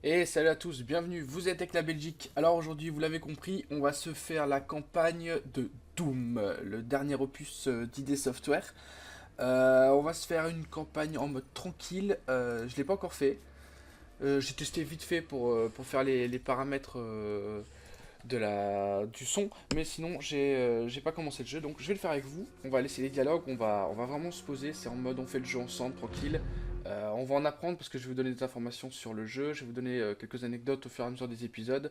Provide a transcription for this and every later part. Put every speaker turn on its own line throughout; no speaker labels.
Et salut à tous, bienvenue, vous êtes avec la Belgique. Alors aujourd'hui, vous l'avez compris, on va se faire la campagne de Doom, le dernier opus d'ID Software. On va se faire une campagne en mode tranquille, je l'ai pas encore fait. J'ai testé vite fait pour faire les paramètres du son, mais sinon j'ai pas commencé le jeu, donc je vais le faire avec vous. On va laisser les dialogues, on va vraiment se poser, c'est en mode on fait le jeu ensemble, tranquille. On va en apprendre parce que je vais vous donner des informations sur le jeu, je vais vous donner quelques anecdotes au fur et à mesure des épisodes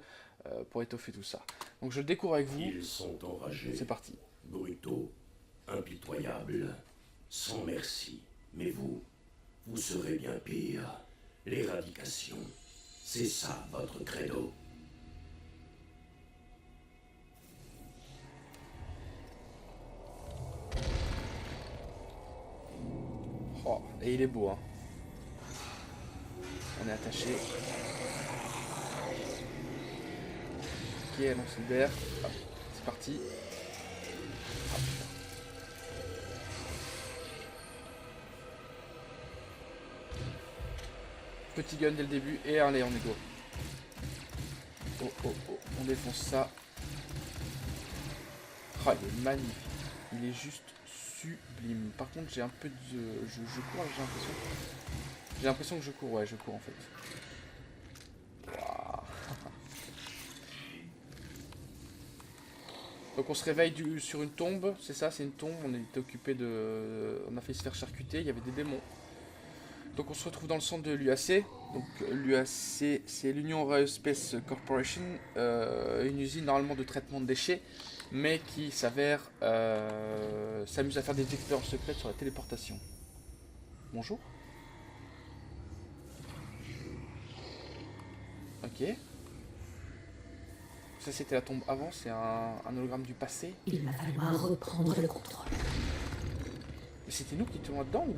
pour étoffer tout ça. Donc je le découvre avec vous,
Ils sont
c'est
enragés,
parti.
brutaux, impitoyables, sans merci. Mais vous serez bien pire. L'éradication, c'est ça votre credo.
Oh, et il est beau, hein. On est attaché. Ok, on se libère. Hop, c'est parti. Petit gun dès le début et allez on est go. Oh oh oh, on défonce ça. Oh, il est magnifique. Il est juste sublime. Par contre j'ai un peu de... Je cours, j'ai l'impression. J'ai l'impression que je cours, ouais je cours en fait. Waouh. Donc on se réveille sur une tombe, c'est ça, c'est une tombe, on était occupé de... On a failli se faire charcuter, il y avait des démons. Donc on se retrouve dans le centre de l'UAC. Donc l'UAC c'est l'Union Aerospace Corporation, une usine normalement de traitement de déchets, mais qui s'avère s'amuse à faire des expériences secrètes sur la téléportation. Bonjour. Ok. Ça c'était la tombe avant, c'est un hologramme du passé.
Il va falloir reprendre le contrôle.
Mais c'était nous qui étions là-dedans ou...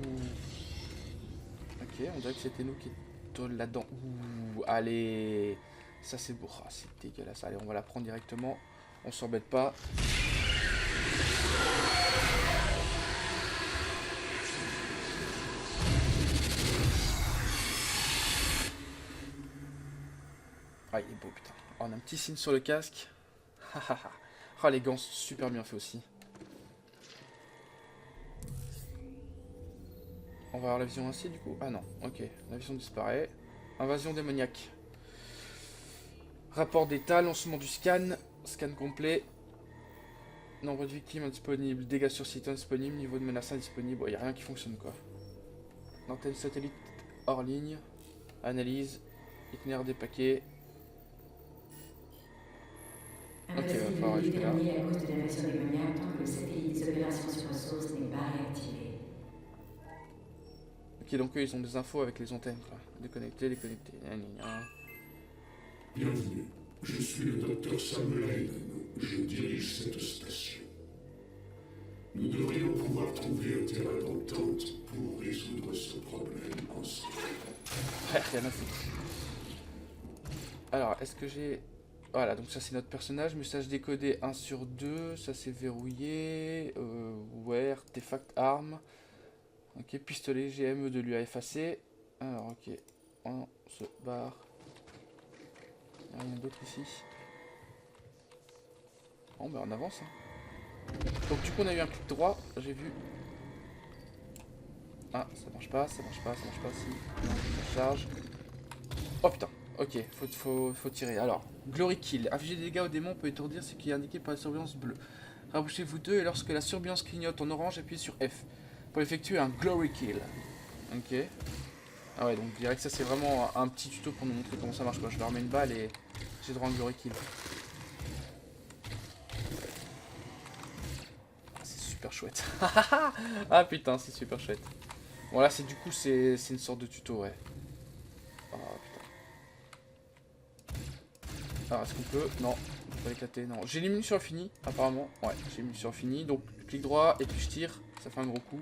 Ok, on dirait que c'était nous qui étions là-dedans. Ouh, allez. Ça c'est beau, ah, c'est dégueulasse. Allez, on va la prendre directement. On s'embête pas. Ah, il est beau, putain. Oh, on a un petit signe sur le casque. Ah, les gants sont super bien faits aussi. On va avoir la vision ainsi, du coup. Ah non, ok. La vision disparaît. Invasion démoniaque. Rapport d'état, lancement du scan. Scan complet. Nombre de victimes indisponibles. Dégâts sur site indisponibles. Niveau de menace indisponible. Il n'y a rien qui fonctionne, quoi. Antenne satellite hors ligne. Analyse. Itinéraire des paquets. Ok, va falloir rester là.
À cause de l'invasion démoniaque tant que le satellite des opérations sur la source n'est pas réactivé.
Ok, donc eux, ils ont des infos avec les antennes, quoi. Déconnecter, déconnecter.
Bienvenue, je suis le docteur Samuel Hayden. Je dirige cette station. Nous devrions pouvoir trouver un terrain d'entente pour résoudre ce problème ensemble.
Rien à foutre. Alors, est-ce que j'ai... Voilà, donc ça c'est notre personnage. Message décodé 1 sur 2. Ça c'est verrouillé. Ouais, artefact arme. Ok, pistolet GME de lui à effacer. Alors, ok. On se barre. Il n'y a rien d'autre ici. Bon, ben on avance. Hein. Donc, du coup, on a eu un clic droit. J'ai vu. Ah, ça marche pas, ça marche pas, ça marche pas. Si. Non, ça charge. Oh putain. Ok, faut tirer. Alors, Glory Kill. Infliger des dégâts aux démons peut étourdir ce qui est indiqué par la surveillance bleue. Rapprochez-vous d'eux et lorsque la surveillance clignote en orange, appuyez sur F pour effectuer un Glory Kill. Ok. Ah ouais, donc je dirais que ça c'est vraiment un petit tuto pour nous montrer comment ça marche. Quoi. Je leur mets une balle et j'ai droit à un Glory Kill. Ah, c'est super chouette. Ah putain, c'est super chouette. Bon là, c'est du coup, c'est une sorte de tuto, ouais. Ah putain. Alors, est-ce qu'on peut... Non, on peut pas l'éclater, non. J'ai les munitions infinies, apparemment. Ouais, j'ai les munitions infinies. Donc, je clique droit et puis je tire. Ça fait un gros coup.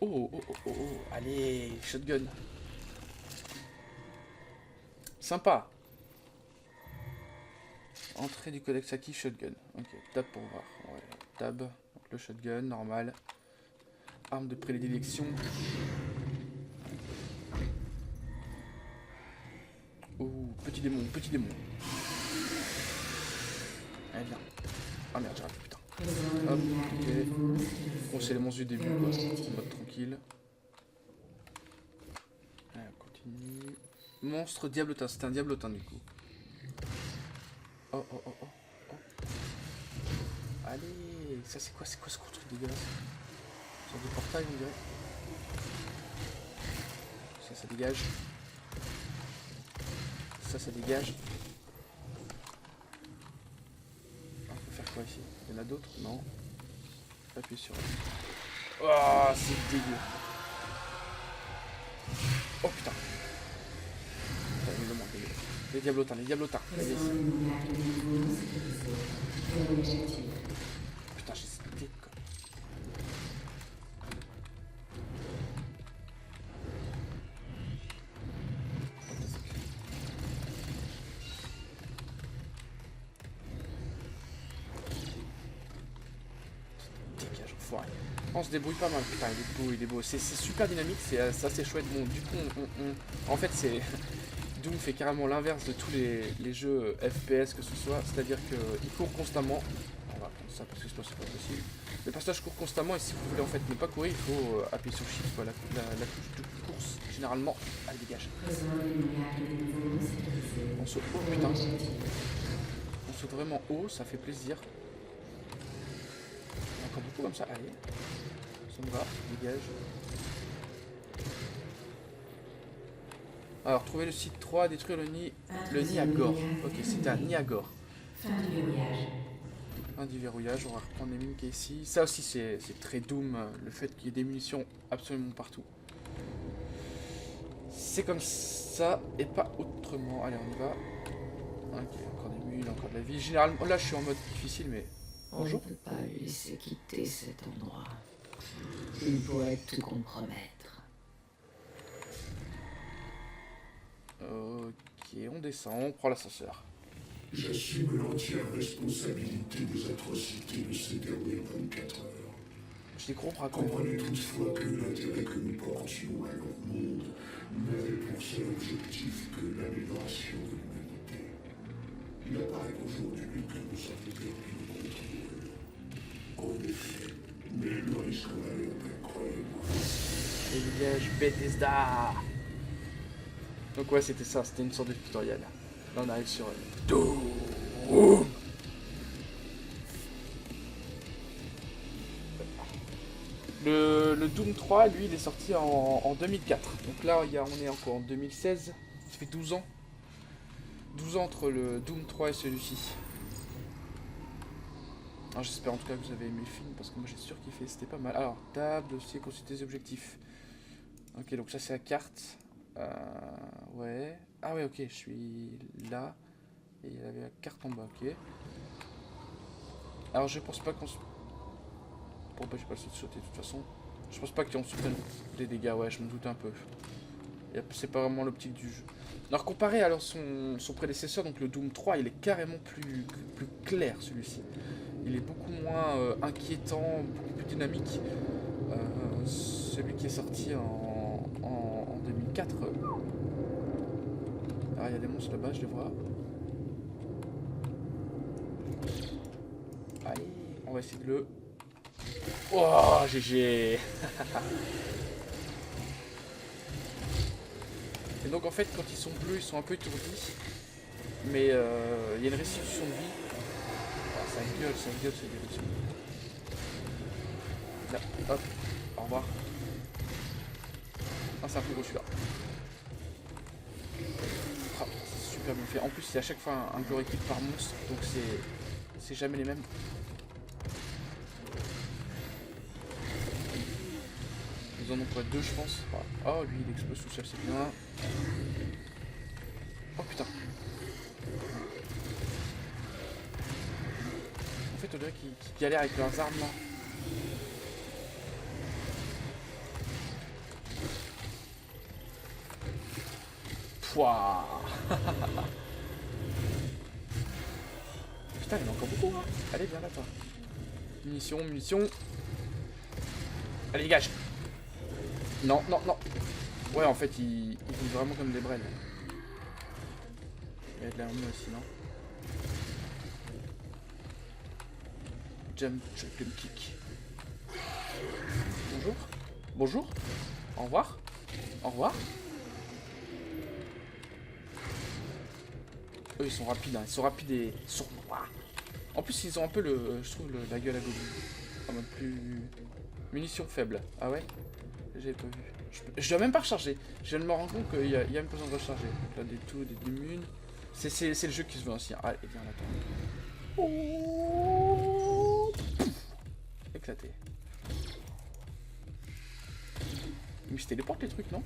Oh, oh, oh, oh, oh. Allez, shotgun. Sympa. Entrée du codex acquis, shotgun. Ok, tab pour voir. Ouais, tab. Donc, le shotgun, normal. Arme de prédilection. Petit démon, petit démon. Allez, viens. Ah merde, j'ai raté, putain. Hop, ok. Bon, c'est les monstres du début, quoi. En mode tranquille. Allez, on continue. Monstre diablotin, c'était un diablotin du coup. Oh, oh, oh, oh, oh. Allez, ça c'est quoi ce gros truc dégueulasse? Sur des portails, on dirait. Ça dégage. Ça dégage. On peut faire quoi ici? Il y en a d'autres? Non. Appuyer sur. Oh, c'est dégueu. Oh putain. Les diablotins, les diablotins. Putain, j'ai cette idée quoi. Dégage, enfoiré. On se débrouille pas mal, putain, il est beau, il est beau. C'est super dynamique, c'est assez chouette. Bon, du coup, en fait, c'est. Doom fait carrément l'inverse de tous les jeux FPS que ce soit, c'est-à-dire qu'il court constamment. On va prendre ça parce que c'est pas possible. Le personnage court constamment et si vous voulez en fait ne pas courir, il faut appuyer sur Shift, quoi, la touche de course, généralement. Allez, dégage. On saute haut, putain. On saute vraiment haut, ça fait plaisir. Encore beaucoup comme ça, allez. Ça me va, dégage. Alors, trouver le site 3, détruire le nid à Gore. Ok, c'était un nid à Gore.
Fin du verrouillage.
Fin du verrouillage, on va reprendre les mines qui est ici. Ça aussi, c'est très Doom, le fait qu'il y ait des munitions absolument partout. C'est comme ça et pas autrement. Allez, on y va. Ok, encore des mules, encore de la vie. Généralement, là, je suis en mode difficile, mais... Bonjour.
On ne peut pas le laisser quitter cet endroit. Il pourrait tout compromettre.
Ok, on descend, on prend l'ascenseur.
J'assume l'entière responsabilité des atrocités de ces dernières 24 heures.
Je les comprends quand même.
Comprenez toutefois que l'intérêt que nous portions à leur monde n'avait pour seul objectif que l'amélioration de l'humanité. Il apparaît aujourd'hui que nous avons perdu le contrôle. En effet, mais le risque en a l'air incroyable.
Et dégage, Bethesda. Donc ouais, c'était ça, c'était une sorte de tutoriel. Là, on arrive sur Doom. Le Doom 3, lui, il est sorti en 2004. Donc là, on est encore en 2016. Ça fait 12 ans. 12 ans entre le Doom 3 et celui-ci. J'espère en tout cas que vous avez aimé le film, parce que moi j'ai sûr kiffé, c'était pas mal. Alors, table, dossier, consulter les objectifs. Ok, donc ça c'est la carte. Ouais. Ah ouais, ok, je suis là. Et il y avait la carte en bas, ok. Alors je pense pas qu'on se... Bon bah j'ai pas le de sauter de toute façon. Je pense pas qu'on se prenne des dégâts, ouais, je me doute un peu. C'est pas vraiment l'optique du jeu. Alors comparé à son prédécesseur, donc le Doom 3, il est carrément plus clair celui-ci. Il est beaucoup moins inquiétant, beaucoup plus dynamique. Celui qui est sorti en 2004. Ah, il y a des monstres là-bas, je les vois. Allez, on va essayer de le... Oh, GG. Et donc en fait, quand ils sont bleus, ils sont un peu étourdis. Mais il y a une restitution de vie. Oh, ça gueule cette direction. Là, hop, au revoir. Ah, c'est un peu gros celui-là. Oh, c'est super bien fait. En plus, c'est à chaque fois un glory kill par monstre, donc c'est jamais les mêmes. Ils en ont quoi, 2 je pense. Voilà. Oh, lui il explose tout seul, c'est bien. Oh putain. En fait, on dirait qu'ils galèrent avec leurs armes là. Pouah. Putain, il y en a encore beaucoup, hein. Allez, viens là, toi. Munitions. Allez, dégage. Non. Ouais, en fait, ils vivent vraiment comme des brels. Il y a de l'armure aussi, non? Jump kick. Bonjour. Bonjour. Au revoir. Au revoir. Eux ils sont rapides, hein. Ils sont rapides et sournois. En plus ils ont un peu le, je trouve la gueule à gobelet. En mode plus munitions faibles. Ah ouais? J'ai pas vu. Je dois même pas recharger. Je viens de me rendre compte qu'il y a même besoin de recharger. Donc là des tout, des immunes. C'est le jeu qui se veut ainsi. Allez, viens là. Oh, éclaté. Mais je téléporte les trucs, non?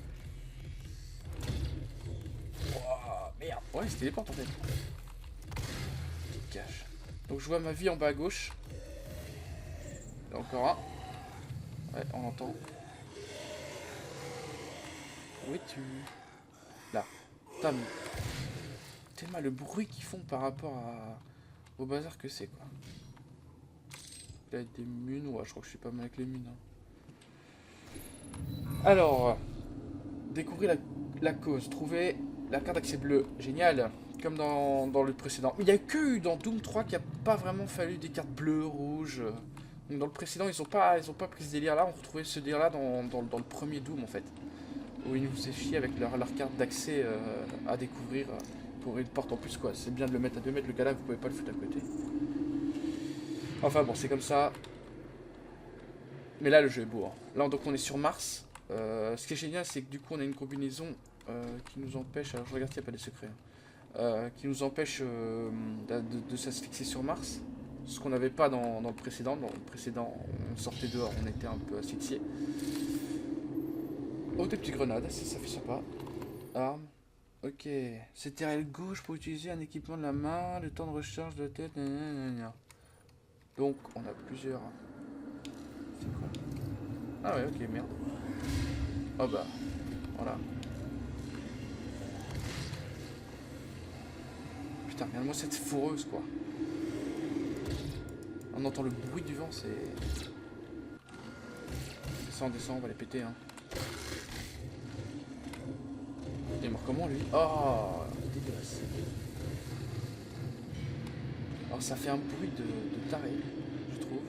Oh, merde. Ouais, je téléporte en fait. Petite cache. Donc je vois ma vie en bas à gauche. Là encore un. Ouais, on l'entend. Où es-tu? Là. Putain, mais... tellement le bruit qu'ils font par rapport au bazar que c'est, quoi. Là, des munes. Ouais, je crois que je suis pas mal avec les munes. Hein. Alors, découvrir la cause. Trouver la carte d'accès bleue. Génial. Comme dans le précédent. Mais il n'y a que eu dans Doom 3 qu'il n'y a pas vraiment fallu des cartes bleues, rouges. Donc dans le précédent, ils ont pas pris ce délire-là. On retrouvait ce délire-là dans le premier Doom, en fait. Où ils nous faisaient chier avec leur carte d'accès à découvrir pour une porte en plus, quoi. C'est bien de le mettre à 2 mètres, le gars là, vous pouvez pas le foutre à côté. Enfin bon, c'est comme ça. Mais là, le jeu est beau. Hein. Là, donc on est sur Mars. Ce qui est génial, c'est que du coup, on a une combinaison qui nous empêche... Alors, je regarde s'il n'y a pas des secrets. Hein, qui nous empêche de s'asphyxier sur Mars. Ce qu'on n'avait pas dans le précédent. Dans le précédent, on sortait dehors, on était un peu asphyxié. Oh, des petites grenades, ça fait sympa. Arme. Ok. C'était à gauche pour utiliser un équipement de la main, le temps de recharge de tête. Donc, on a plusieurs... C'est quoi? Ah ouais, ok, merde. Oh bah, voilà. Putain, regarde-moi cette foreuse, quoi. On entend le bruit du vent, c'est... Descend, on va les péter, hein. Il est mort comment, lui? Oh, dégueulasse. Alors, ça fait un bruit de taré, je trouve.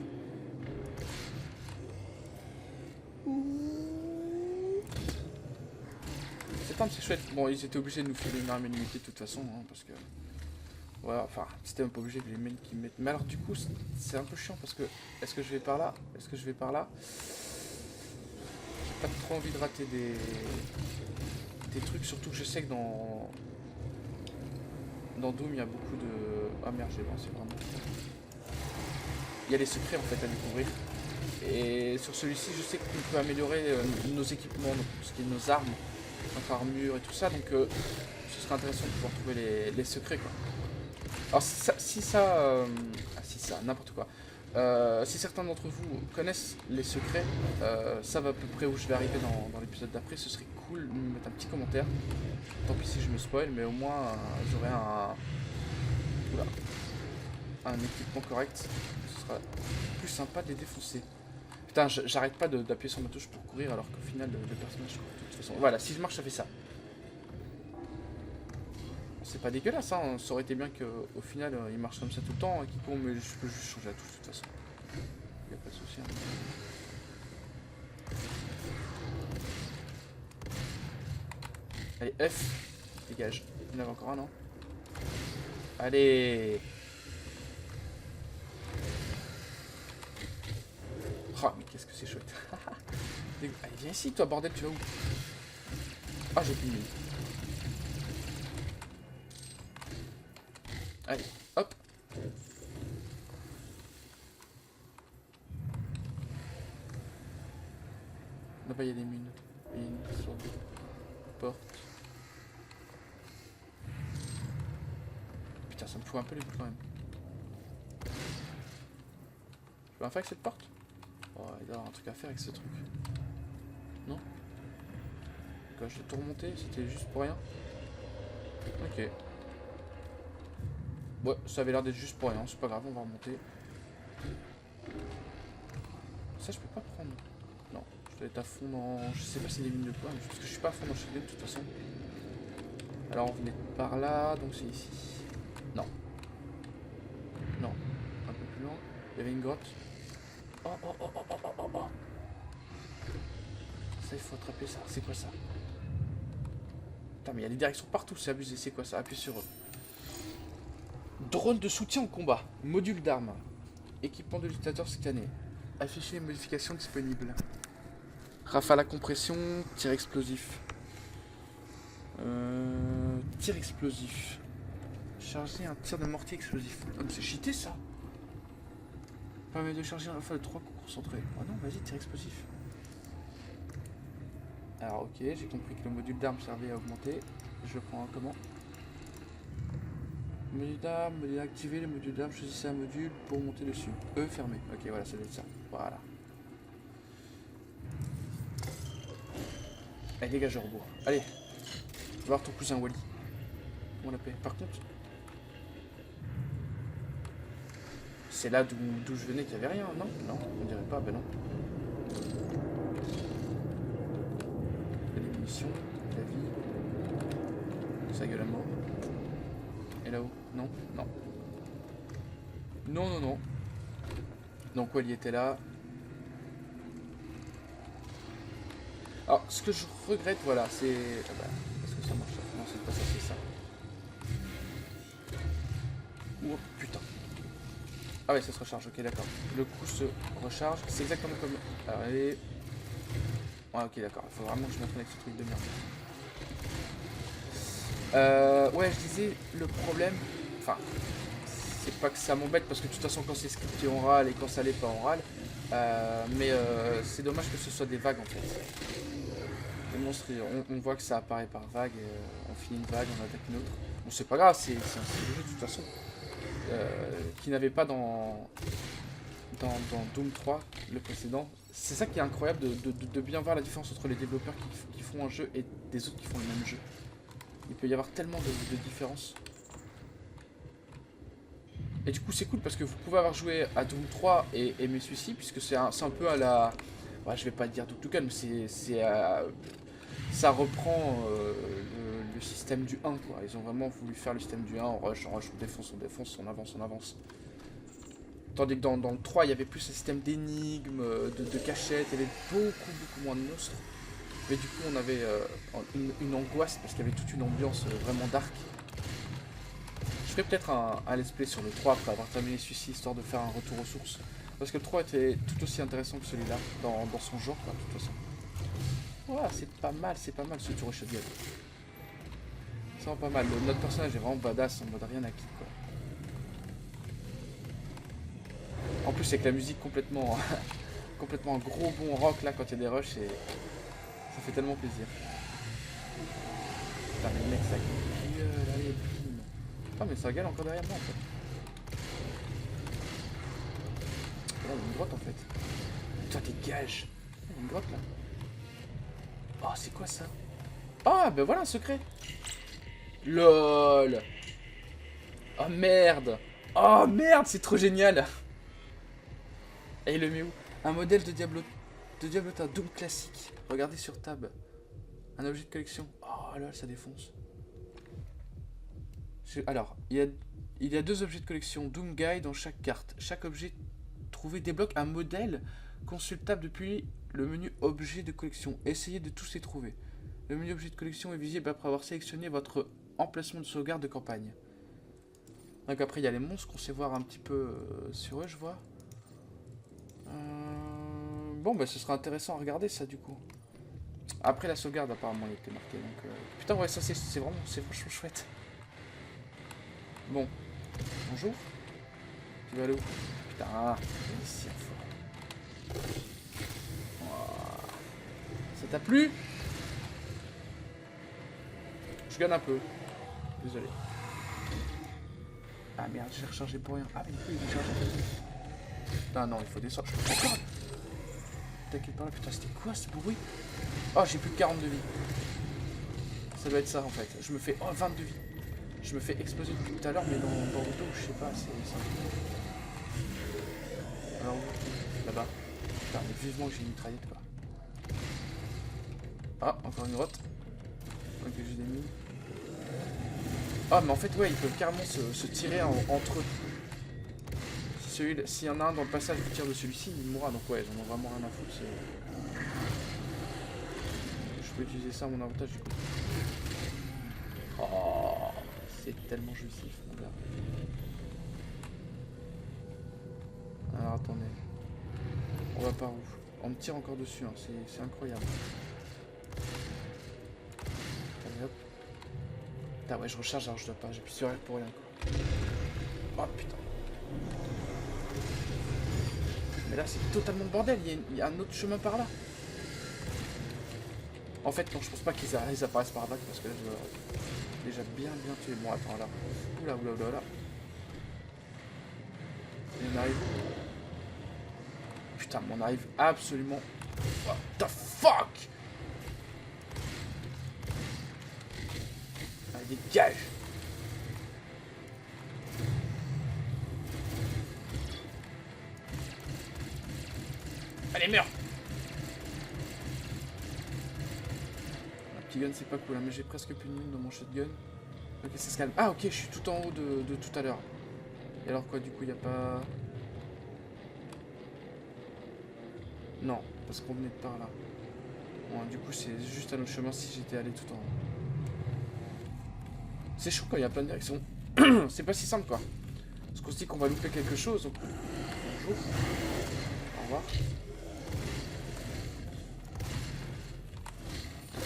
C'est chouette. Bon, ils étaient obligés de nous filer une arme illimitée de toute façon, hein, parce que... Voilà, enfin, c'était même pas obligé que les mecs qui mettent... Mais alors, du coup, c'est un peu chiant, parce que... Est-ce que je vais par là? Est-ce que je vais par là? J'ai pas trop envie de rater des trucs, surtout que je sais que dans Doom, il y a beaucoup de... Ah merde, j'ai lancé vraiment... Il y a les secrets, en fait, à découvrir. Et sur celui-ci, je sais qu'on peut améliorer nos équipements, donc tout ce qui est nos armes. Notre armure et tout ça, donc ce serait intéressant de pouvoir trouver les secrets, quoi. Alors si ça, n'importe quoi. Si certains d'entre vous connaissent les secrets, ça va à peu près où je vais arriver dans l'épisode d'après, ce serait cool de me mettre un petit commentaire. Tant pis si je me spoil, mais au moins j'aurai un équipement correct. Ce sera plus sympa de les défoncer. Putain, j'arrête pas d'appuyer sur ma touche pour courir alors qu'au final le personnage court de toute façon. Voilà, si je marche ça fait ça. C'est pas dégueulasse, hein. Ça aurait été bien qu'au final il marche comme ça tout le temps et qu'il court, mais je peux juste changer la touche de toute façon. Y'a pas de souci. Hein. Allez, F, dégage. Il y en avait encore un, non? Allez. Oh, mais qu'est-ce que c'est chouette. Allez, viens ici, toi, bordel, tu vas où? Ah, j'ai plus de mine. Allez, hop. Là-bas, il y a des mines. Il y a une sorte de porte. Putain, ça me fout un peu les boules quand même. Je peux rien faire avec cette porte? Oh, il doit y avoir un truc à faire avec ce truc. Non? Quand je vais tout remonter, c'était juste pour rien? Ok. Ouais, ça avait l'air d'être juste pour rien, c'est pas grave, on va remonter. Ça, je peux pas prendre. Non, je dois être à fond dans... Je sais pas si c'est des mines de quoi, mais parce que je suis pas à fond dans Shogun de toute façon. Alors on venait par là, donc c'est ici. Non. Non. Un peu plus loin. Il y avait une grotte. Oh, oh, oh, oh, oh, oh, oh, oh. Ça, il faut attraper ça. C'est quoi ça? Putain, mais il y a des directions partout, c'est abusé. C'est quoi ça? Appuie sur eux. Drone de soutien au combat. Module d'armes. Équipement de l'utilisateur scanné. Afficher les modifications disponibles. Rafale à compression. Tir explosif. Tir explosif. Charger un tir de mortier explosif. Oh, mais c'est cheaté ça. Permet de charger un rafale de 3 coups concentrés. Oh non, vas-y, tir explosif. Alors ok, j'ai compris que le module d'armes servait à augmenter. Je le prends comment? Module d'armes, module activé, le module d'armes, choisissez un module pour monter dessus. E fermé. Ok, voilà, ça doit être ça. Voilà. Allez, dégage, robot. Allez, va voir ton cousin Wally. On la paix. Par contre, c'est là d'où je venais qu'il n'y avait rien, non? Non, on dirait pas, ben non. Il y a des munitions, la vie, sa gueule à mort. Et là-haut? Non, non. Non, non, non. Donc Wally était là. Alors, ce que je regrette, voilà, c'est... Ah bah, est-ce que ça marche? Non, c'est pas ça, c'est ça. Oh, putain. Ah ouais, ça se recharge, ok, d'accord. Le coup se recharge, c'est exactement comme... Alors, allez... Ouais, ok, d'accord, il faut vraiment que je m'entraîne avec ce truc de merde. Ouais, je disais, le problème... Enfin, c'est pas que ça m'embête, parce que de toute façon, quand c'est scripté, on râle, et quand ça l'est pas, on râle. Mais c'est dommage que ce soit des vagues, en fait. Les monstres, on voit que ça apparaît par vague, et, on finit une vague, on attaque une autre. Bon, c'est pas grave, c'est un style de jeu de toute façon. Qui n'avait pas dans Doom 3, le précédent. C'est ça qui est incroyable de bien voir la différence entre les développeurs qui font un jeu et des autres qui font le même jeu. Il peut y avoir tellement de différences. Et du coup c'est cool parce que vous pouvez avoir joué à Doom 3 et aimer celui-ci, puisque c'est un peu à la... Ouais, je vais pas dire Doom 2, mais ça reprend le système du 1 quoi. Ils ont vraiment voulu faire le système du 1, on rush, on défonce, on avance, on avance. Tandis que dans le 3 il y avait plus un système d'énigmes, de cachettes, il y avait beaucoup moins de monstres. Mais du coup on avait une angoisse parce qu'il y avait toute une ambiance vraiment dark. Je ferai peut-être un let's play sur le 3 après avoir terminé celui-ci, histoire de faire un retour aux sources. Parce que le 3 était tout aussi intéressant que celui-là, dans son genre quoi, de toute façon. Voilà, c'est pas mal ce tour au shotgun. C'est vraiment pas mal. Notre personnage est vraiment badass en mode rien à qui quoi. En plus avec la musique complètement complètement gros bon rock là quand il y a des rushs, et ça fait tellement plaisir. Putain mais le mec ça gueule, allez bim. Ah mais ça gueule encore derrière moi en fait. Là il y a une grotte en fait. Toi dégage. Il y a une grotte là. Oh c'est quoi ça? Ah ben voilà un secret. LOL. Oh merde. Oh merde, c'est trop génial. Et il le met où? Un modèle de Diablota Doom classique. Regardez sur tab. Un objet de collection. Oh là, ça défonce. Alors, il y a 2 objets de collection Doom Guy dans chaque carte. Chaque objet trouvé débloque un modèle consultable depuis le menu objet de collection. Essayez de tous les trouver. Le menu objet de collection est visible après avoir sélectionné votre emplacement de sauvegarde de campagne. Donc après, il y a les monstres qu'on sait voir un petit peu sur eux, je vois. Bon bah ce sera intéressant à regarder ça du coup. Après la sauvegarde apparemment il était marqué donc putain ouais ça c'est vachement chouette. Bon. Bonjour. Tu vas aller où? Putain, ici à fond. Ça t'a plu? Je gagne un peu. Désolé. Ah merde, j'ai rechargé pour rien. Ah mais il est chargé. Ah non, il faut descendre. Je peux pas. T'inquiète pas là, putain, c'était quoi ce bruit? Oh, j'ai plus que 40 de vie. Ça doit être ça en fait. Je me fais 20 de vie. Je me fais exploser depuis tout à l'heure, mais dans le dos, je sais pas, c'est ça. Alors, là-bas. Putain, mais vivement que j'ai une mitraillette quoi. Ah, encore une grotte. Ok, j'ai des mines. Ah, mais en fait, ouais, ils peuvent carrément se tirer entre eux. S'il y en a un dans le passage qui tire de celui-ci, il mourra. Donc, ouais, j'en ai vraiment rien à foutre. Je peux utiliser ça à mon avantage du coup. Oh, c'est tellement jouissif, mon gars. Alors, attendez. On va par où? On me tire encore dessus, hein. C'est incroyable. Allez, hop. Ah ouais, je recharge, alors je dois pas. J'appuie sur R pour rien, quoi. Oh putain. Mais là, c'est totalement le bordel. Il y a un autre chemin par là. En fait, non, je pense pas qu'ils apparaissent par là, parce que là, je dois déjà bien tuer. Bon, attends, là. Oula. Et on arrive. Putain, mais on arrive absolument... What the fuck? Allez, dégage! Allez, meurs! Un petit gun, c'est pas cool, hein, mais j'ai presque plus de mine dans mon shotgun. Ok, ça se calme. Ah, ok, je suis tout en haut de tout à l'heure. Et alors quoi, du coup, il n'y a pas... Non, parce qu'on venait de par là. Bon, du coup, c'est juste un autre chemin si j'étais allé tout en haut. C'est chaud quand il y a plein de directions. C'est pas si simple, quoi. Parce qu'on se dit qu'on va louper quelque chose. Donc... Bonjour. Au revoir.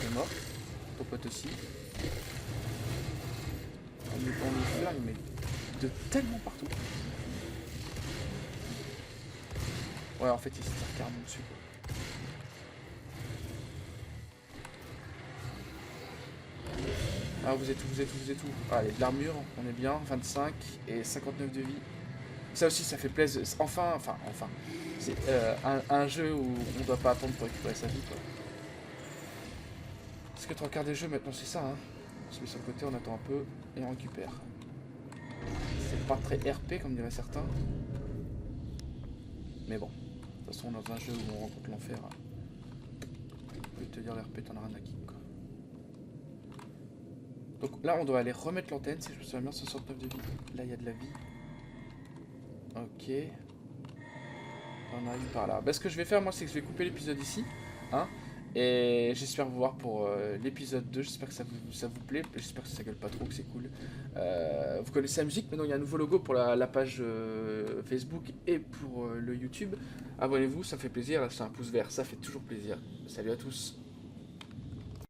T'es mort. Ton pote aussi. On est flingue, mais de tellement partout. Ouais, en fait, il se tire carrément dessus, quoi. Ah, vous êtes où? Ah, il y a de l'armure, on est bien, 25 et 59 de vie. Ça aussi, ça fait plaisir. Enfin. C'est un jeu où on doit pas attendre pour récupérer sa vie, quoi. Parce que trois quarts des jeux, maintenant, c'est ça, hein. On se met sur le côté, on attend un peu et on récupère. C'est pas très RP, comme diraient certains. Mais bon, de toute façon, dans un jeu où on rencontre l'enfer, je peux te dire, l'RP, t'en as rien à kick, quoi. Donc là, on doit aller remettre l'antenne, si je me souviens bien, 69 de vie. Là, il y a de la vie. Ok. On arrive par là. Bah, ce que je vais faire, moi, c'est que je vais couper l'épisode ici. Hein, et j'espère vous voir pour l'épisode 2. J'espère que ça vous plaît. J'espère que ça gueule pas trop, que c'est cool. Vous connaissez la musique. Maintenant, il y a un nouveau logo pour la page Facebook et pour le YouTube. Abonnez-vous, ça fait plaisir. Lâchez un pouce vert, ça fait toujours plaisir. Salut à tous.